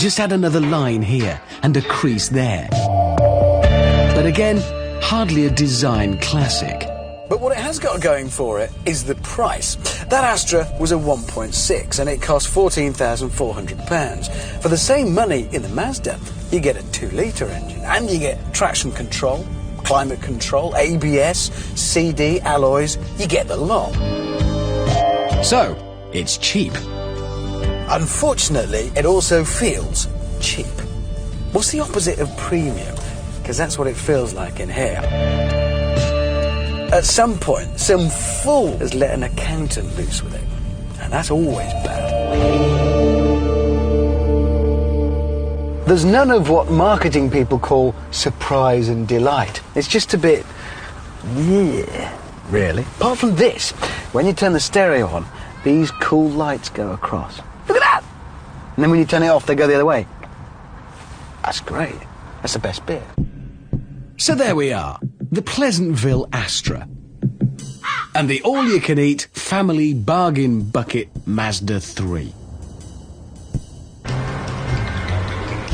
Just add another line here and a crease there. But again, hardly a design classic. But what it has got going for it is the price. That Astra was a 1.6 and it cost £14,400. For the same money in the Mazda, you get a 2-litre engine and you get traction control, climate control, ABS, CD, alloys, you get the lot. So, it's cheap. Unfortunately, it also feels cheap. What's the opposite of premium? Because that's what it feels like in here. At some point, some fool has let an accountant loose with it. And that's always bad. There's none of what marketing people call surprise and delight. It's just a bit... yeah, really. Apart from this, when you turn the stereo on, these cool lights go across. Look at that! And then when you turn it off, they go the other way. That's great. That's the best bit. So there we are, the Pleasantville Astra. And the all-you-can-eat family bargain bucket Mazda 3.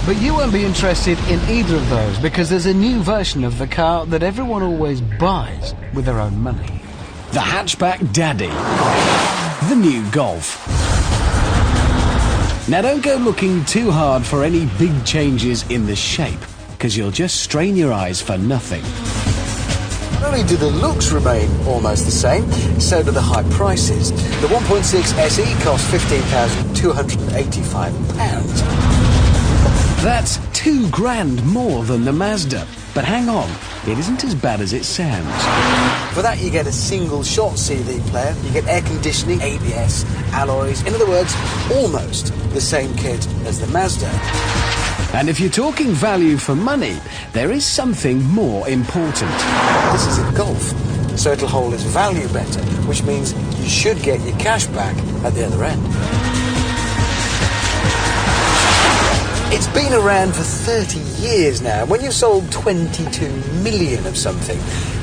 But you won't be interested in either of those because there's a new version of the car that everyone always buys with their own money. The hatchback daddy. The new Golf. Now don't go looking too hard for any big changes in the shape, because you'll just strain your eyes for nothing. Not only do the looks remain almost the same, so do the high prices. The 1.6 SE cost £15,285. That's £2,000 more than the Mazda. But hang on, it isn't as bad as it sounds. For that you get a single-shot CD player, you get air conditioning, ABS, alloys, in other words, almost the same kit as the Mazda. And if you're talking value for money, there is something more important. This is a Golf, so it'll hold its value better, which means you should get your cash back at the other end. It's been around for 30 years now. When you've sold 22 million of something,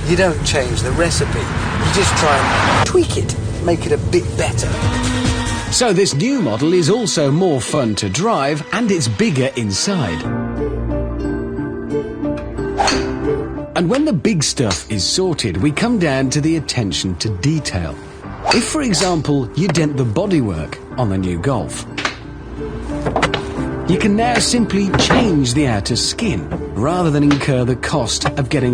you don't change the recipe. You just try and tweak it, make it a bit better. So this new model is also more fun to drive and it's bigger inside. And when the big stuff is sorted, we come down to the attention to detail. If, for example, you dent the bodywork on the new Golf, you can now simply change the outer skin rather than incur the cost of getting